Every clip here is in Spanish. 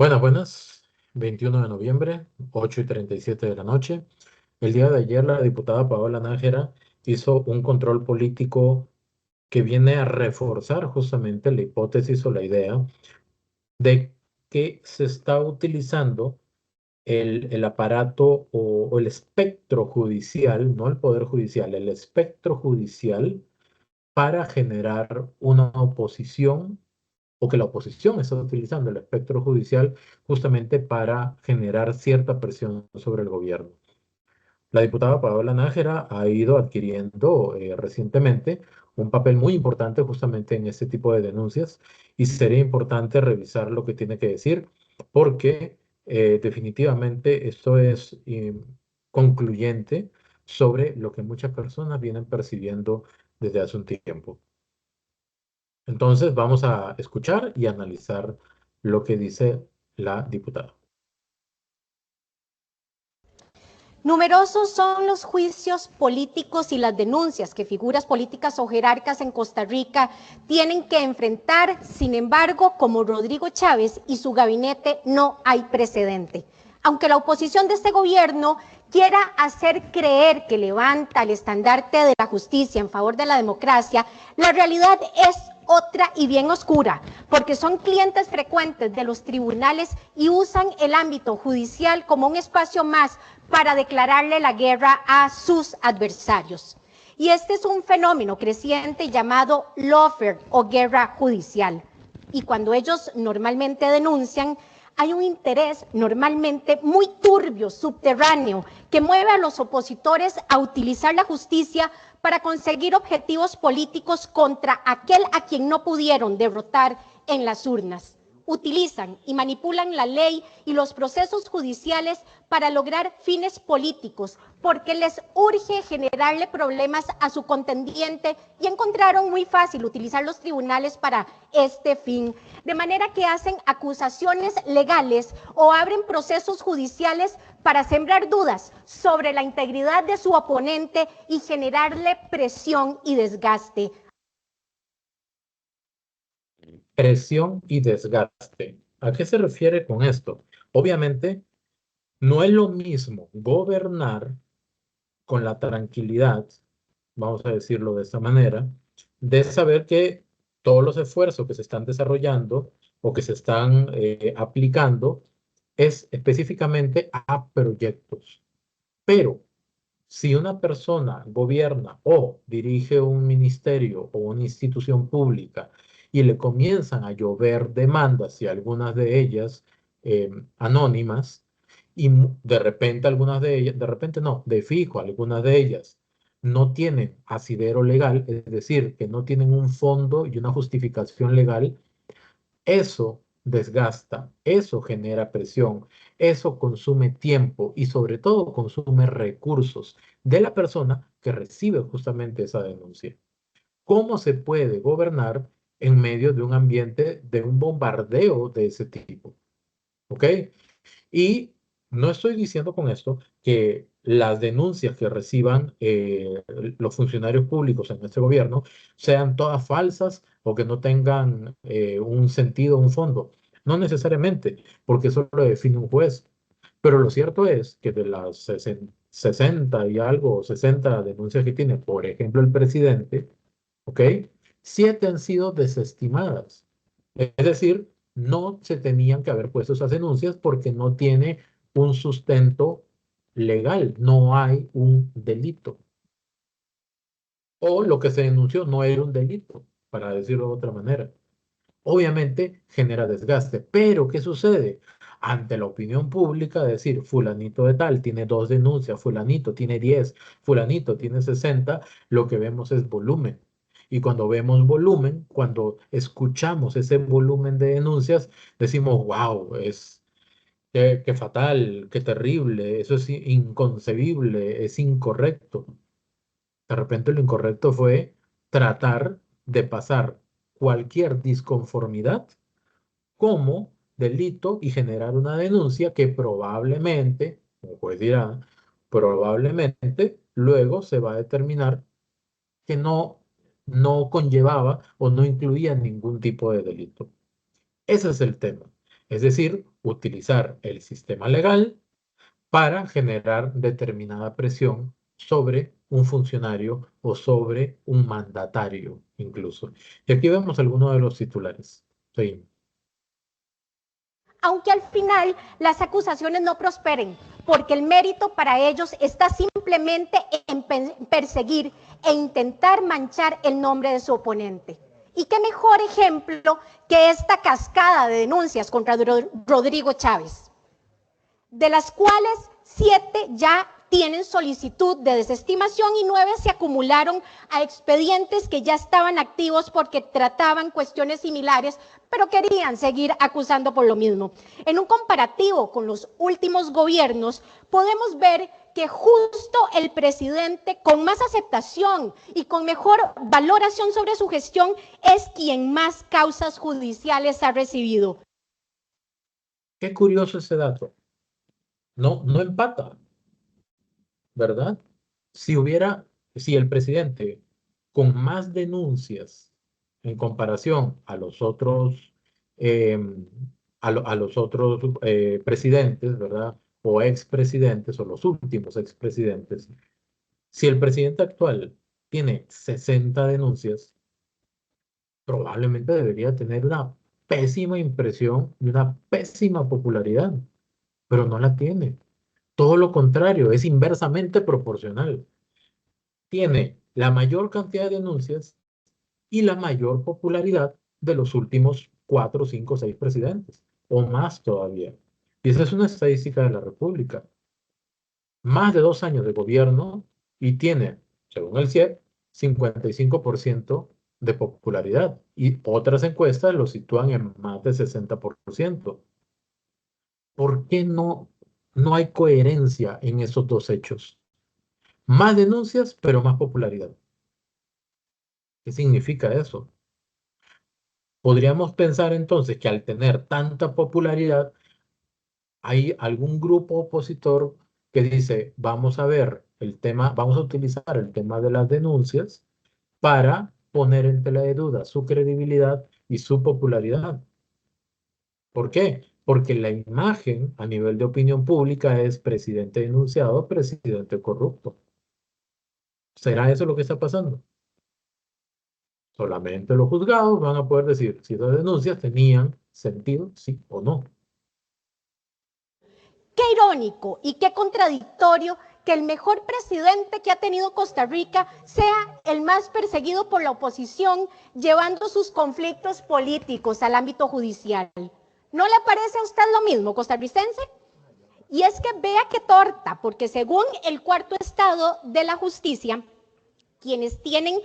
Buenas, buenas. 21 de noviembre, 8:37 de la noche. El día de ayer, la diputada Paola Nájera hizo un control político que viene a reforzar justamente la hipótesis o la idea de que se está utilizando el aparato o el espectro judicial, no el poder judicial, el espectro judicial para generar una oposición o que la oposición está utilizando el espectro judicial justamente para generar cierta presión sobre el gobierno. La diputada Paola Nájera ha ido adquiriendo recientemente un papel muy importante justamente en este tipo de denuncias y sería importante revisar lo que tiene que decir porque definitivamente esto es concluyente sobre lo que muchas personas vienen percibiendo desde hace un tiempo. Entonces vamos a escuchar y analizar lo que dice la diputada. Numerosos son los juicios políticos y las denuncias que figuras políticas o jerarcas en Costa Rica tienen que enfrentar. Sin embargo, como Rodrigo Chávez y su gabinete, no hay precedente. Aunque la oposición de este gobierno quiera hacer creer que levanta el estandarte de la justicia en favor de la democracia, la realidad es otra y bien oscura, porque son clientes frecuentes de los tribunales y usan el ámbito judicial como un espacio más para declararle la guerra a sus adversarios. Y este es un fenómeno creciente llamado lawfare o guerra judicial. Y cuando ellos normalmente denuncian, hay un interés normalmente muy turbio, subterráneo, que mueve a los opositores a utilizar la justicia para conseguir objetivos políticos contra aquel a quien no pudieron derrotar en las urnas. Utilizan y manipulan la ley y los procesos judiciales para lograr fines políticos, porque les urge generarle problemas a su contendiente y encontraron muy fácil utilizar los tribunales para este fin. De manera que hacen acusaciones legales o abren procesos judiciales para sembrar dudas sobre la integridad de su oponente y generarle presión y desgaste. Presión y desgaste. ¿A qué se refiere con esto? Obviamente, no es lo mismo gobernar con la tranquilidad, vamos a decirlo de esta manera, de saber que todos los esfuerzos que se están desarrollando o que se están aplicando es específicamente a proyectos. Pero si una persona gobierna o dirige un ministerio o una institución pública y le comienzan a llover demandas y algunas de ellas anónimas, y de repente algunas de ellas, de repente no, de fijo, algunas de ellas no tienen asidero legal, es decir, que no tienen un fondo y una justificación legal, eso desgasta, eso genera presión, eso consume tiempo y sobre todo consume recursos de la persona que recibe justamente esa denuncia. ¿Cómo se puede gobernar en medio de un ambiente de un bombardeo de ese tipo? ¿Ok? Y no estoy diciendo con esto que las denuncias que reciban los funcionarios públicos en este gobierno sean todas falsas o que no tengan un sentido, un fondo. No necesariamente, porque eso lo define un juez. Pero lo cierto es que de las 60 y algo, 60 denuncias que tiene, por ejemplo, el presidente, ¿ok? 7 han sido desestimadas. Es decir, no se tenían que haber puesto esas denuncias porque no tiene un sustento legal, no hay un delito. O lo que se denunció no era un delito, para decirlo de otra manera. Obviamente genera desgaste, pero ¿qué sucede? Ante la opinión pública, decir, fulanito de tal tiene 2 denuncias, fulanito tiene 10, fulanito tiene 60, lo que vemos es volumen. Y cuando vemos volumen, cuando escuchamos ese volumen de denuncias, decimos, wow, qué fatal, qué terrible, eso es inconcebible, es incorrecto. De repente lo incorrecto fue tratar de pasar cualquier disconformidad como delito y generar una denuncia que probablemente, como juez dirá, probablemente luego se va a determinar que no conllevaba o no incluía ningún tipo de delito. Ese es el tema. Es decir, utilizar el sistema legal para generar determinada presión sobre un funcionario o sobre un mandatario incluso. Y aquí vemos algunos de los titulares. Seguimos. Aunque al final las acusaciones no prosperen, porque el mérito para ellos está simplemente en perseguir e intentar manchar el nombre de su oponente. ¿Y qué mejor ejemplo que esta cascada de denuncias contra Rodrigo Chávez? De las cuales 7 ya tienen solicitud de desestimación y 9 se acumularon a expedientes que ya estaban activos porque trataban cuestiones similares, pero querían seguir acusando por lo mismo. En un comparativo con los últimos gobiernos, podemos ver que justo el presidente con más aceptación y con mejor valoración sobre su gestión es quien más causas judiciales ha recibido. Qué curioso ese dato. No empata, ¿verdad? Si el presidente con más denuncias en comparación a los otros, a los otros presidentes, ¿verdad? O expresidentes, o los últimos expresidentes, si el presidente actual tiene 60 denuncias, probablemente debería tener una pésima impresión y una pésima popularidad, pero no la tiene. Todo lo contrario, es inversamente proporcional. Tiene la mayor cantidad de denuncias y la mayor popularidad de los últimos 4, 5, 6 presidentes, o más todavía. Y esa es una estadística de la República. Más de 2 años de gobierno y tiene, según el CIEP, 55% de popularidad. Y otras encuestas lo sitúan en más de 60%. ¿Por qué no hay coherencia en esos dos hechos? Más denuncias, pero más popularidad. ¿Qué significa eso? Podríamos pensar entonces que al tener tanta popularidad, hay algún grupo opositor que dice, vamos a ver el tema, vamos a utilizar el tema de las denuncias para poner en tela de duda su credibilidad y su popularidad. ¿Por qué? Porque la imagen a nivel de opinión pública es presidente denunciado, presidente corrupto. ¿Será eso lo que está pasando? Solamente los juzgados van a poder decir si las denuncias tenían sentido, sí o no. Qué irónico y qué contradictorio que el mejor presidente que ha tenido Costa Rica sea el más perseguido por la oposición, llevando sus conflictos políticos al ámbito judicial. ¿No le parece a usted lo mismo, costarricense? Y es que vea qué torta, porque según el cuarto estado de la justicia, quienes tienen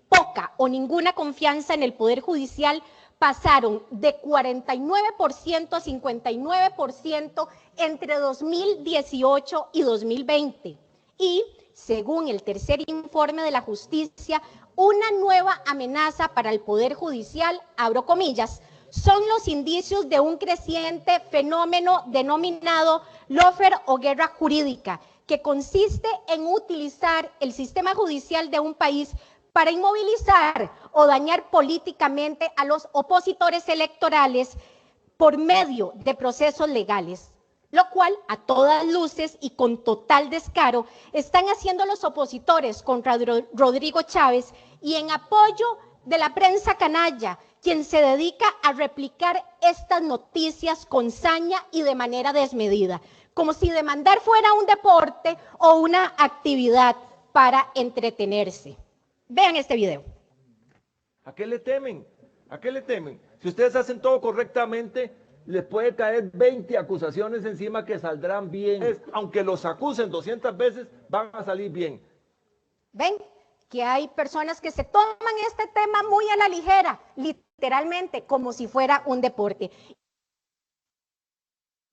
poca o ninguna confianza en el Poder Judicial pasaron de 49% a 59% entre 2018 y 2020. Y, según el tercer informe de la justicia, una nueva amenaza para el Poder Judicial, abro comillas, son los indicios de un creciente fenómeno denominado lawfare o guerra jurídica, que consiste en utilizar el sistema judicial de un país para inmovilizar o dañar políticamente a los opositores electorales por medio de procesos legales, lo cual a todas luces y con total descaro están haciendo los opositores contra Rodrigo Chávez y en apoyo de la prensa canalla, quien se dedica a replicar estas noticias con saña y de manera desmedida, como si demandar fuera un deporte o una actividad para entretenerse. Vean este video. ¿A qué le temen? ¿A qué le temen? Si ustedes hacen todo correctamente, les puede caer 20 acusaciones encima que saldrán bien. Aunque los acusen 200 veces, van a salir bien. ¿Ven? Que hay personas que se toman este tema muy a la ligera, literalmente, como si fuera un deporte.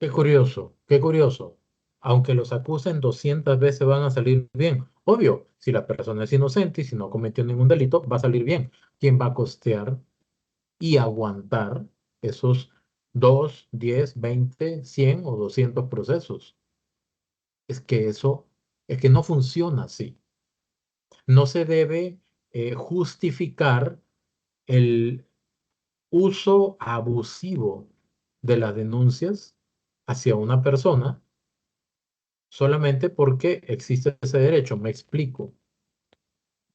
Qué curioso, qué curioso. Aunque los acusen 200 veces van a salir bien. Obvio, si la persona es inocente y si no cometió ningún delito, va a salir bien. ¿Quién va a costear y aguantar esos 2, 10, 20, 100 o 200 procesos? Es que no funciona así. No se debe justificar el uso abusivo de las denuncias hacia una persona solamente porque existe ese derecho. Me explico.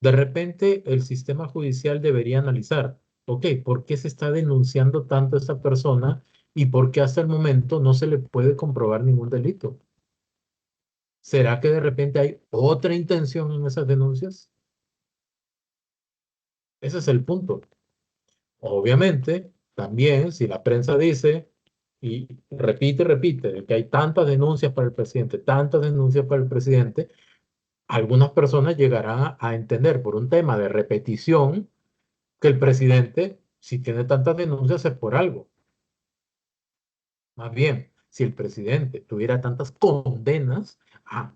De repente el sistema judicial debería analizar, ok, ¿por qué se está denunciando tanto a esta persona y por qué hasta el momento no se le puede comprobar ningún delito? ¿Será que de repente hay otra intención en esas denuncias? Ese es el punto. Obviamente, también si la prensa dice y repite y repite de que hay tantas denuncias para el presidente, tantas denuncias para el presidente, algunas personas llegarán a entender por un tema de repetición que el presidente, si tiene tantas denuncias, es por algo. Más bien, si el presidente tuviera tantas condenas,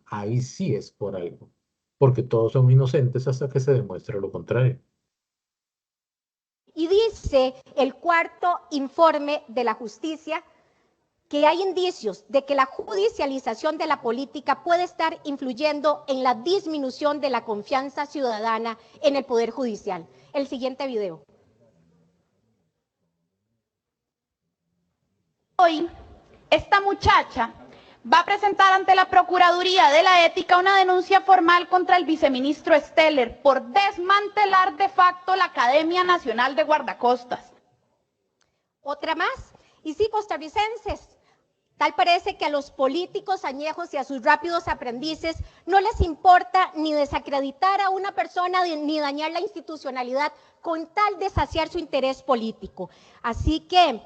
ahí sí es por algo, porque todos son inocentes hasta que se demuestre lo contrario. Y dice el cuarto informe de la justicia que hay indicios de que la judicialización de la política puede estar influyendo en la disminución de la confianza ciudadana en el Poder Judicial. El siguiente video. Hoy, esta muchacha va a presentar ante la Procuraduría de la Ética una denuncia formal contra el viceministro Steller por desmantelar de facto la Academia Nacional de Guardacostas. Otra más. Y sí, costarricenses, tal parece que a los políticos añejos y a sus rápidos aprendices no les importa ni desacreditar a una persona ni dañar la institucionalidad con tal de saciar su interés político. Así que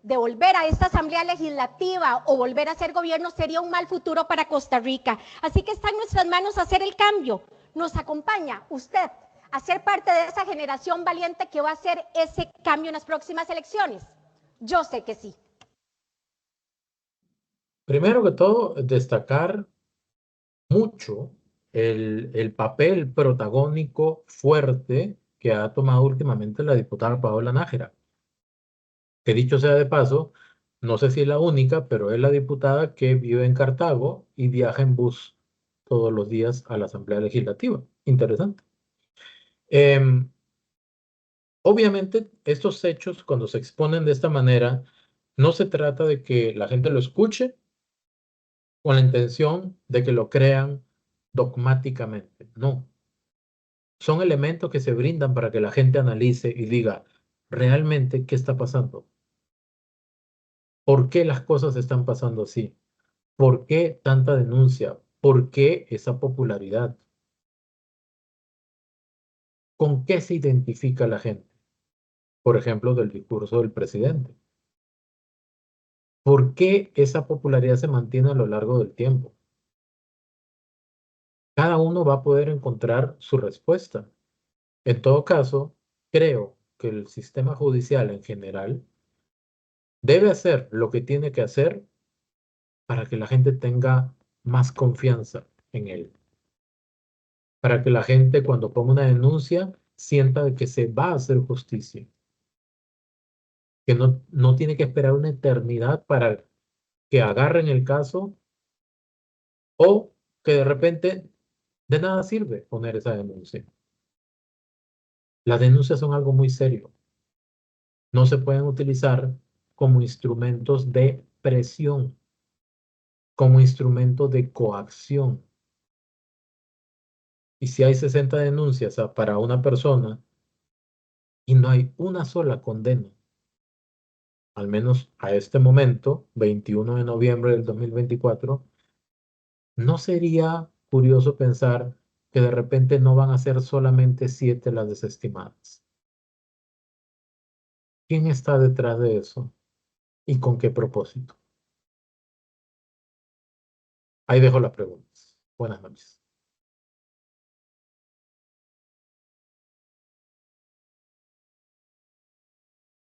de volver a esta asamblea legislativa o volver a ser gobierno sería un mal futuro para Costa Rica. Así que está en nuestras manos hacer el cambio. Nos acompaña usted a ser parte de esa generación valiente que va a hacer ese cambio en las próximas elecciones. Yo sé que sí. Primero que todo, destacar mucho el papel protagónico fuerte que ha tomado últimamente la diputada Paola Nájera. Que dicho sea de paso, no sé si es la única, pero es la diputada que vive en Cartago y viaja en bus todos los días a la Asamblea Legislativa. Interesante. Obviamente, estos hechos, cuando se exponen de esta manera, no se trata de que la gente lo escuche con la intención de que lo crean dogmáticamente. No. Son elementos que se brindan para que la gente analice y diga, realmente, ¿qué está pasando? ¿Por qué las cosas están pasando así? ¿Por qué tanta denuncia? ¿Por qué esa popularidad? ¿Con qué se identifica la gente? Por ejemplo, del discurso del presidente. ¿Por qué esa popularidad se mantiene a lo largo del tiempo? Cada uno va a poder encontrar su respuesta. En todo caso, creo que el sistema judicial en general debe hacer lo que tiene que hacer para que la gente tenga más confianza en él. Para que la gente cuando ponga una denuncia sienta de que se va a hacer justicia. Que no tiene que esperar una eternidad para que agarren el caso o que de repente de nada sirve poner esa denuncia. Las denuncias son algo muy serio. No se pueden utilizar como instrumentos de presión, como instrumento de coacción. Y si hay 60 denuncias para una persona y no hay una sola condena, al menos a este momento, 21 de noviembre del 2024, ¿no sería curioso pensar que de repente no van a ser solamente 7 las desestimadas? ¿Quién está detrás de eso? ¿Y con qué propósito? Ahí dejo las preguntas. Buenas noches.